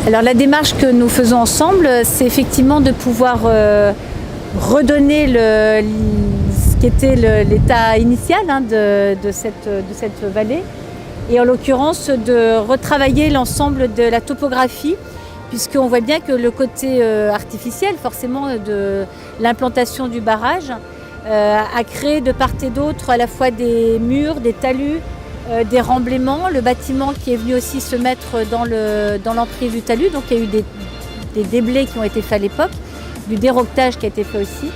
Alors la démarche que nous faisons ensemble, c'est effectivement de pouvoir redonner ce qu'était l'état initial de cette vallée, et en l'occurrence de retravailler l'ensemble de la topographie, puisqu'on voit bien que le côté artificiel forcément de l'implantation du barrage a créé de part et d'autre à la fois des murs, des talus, des remblaiements, le bâtiment qui est venu aussi se mettre dans l'emprise du talus, donc il y a eu des déblais qui ont été faits à l'époque, du déroquetage qui a été fait aussi.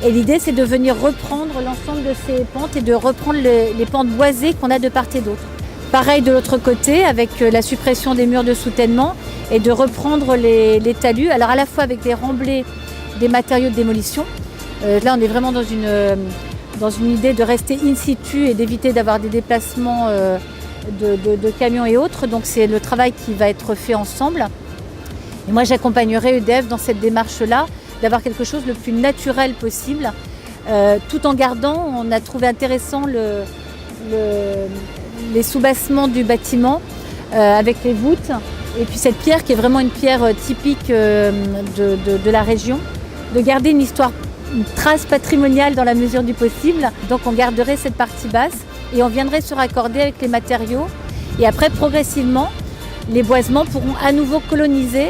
Et l'idée, c'est de venir reprendre l'ensemble de ces pentes et de reprendre les pentes boisées qu'on a de part et d'autre. Pareil de l'autre côté, avec la suppression des murs de soutènement et de reprendre les talus, alors à la fois avec des remblais des matériaux de démolition. Là, on est vraiment dans une idée de rester in situ et d'éviter d'avoir des déplacements de camions et autres. Donc c'est le travail qui va être fait ensemble. Et moi, j'accompagnerai EDF dans cette démarche-là, d'avoir quelque chose le plus naturel possible, tout en gardant, on a trouvé intéressant les soubassements du bâtiment avec les voûtes, et puis cette pierre qui est vraiment une pierre typique de la région, de garder une trace patrimoniale dans la mesure du possible. Donc on garderait cette partie basse et on viendrait se raccorder avec les matériaux, et après progressivement les boisements pourront à nouveau coloniser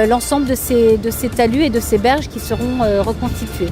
l'ensemble de ces talus et de ces berges qui seront reconstitués.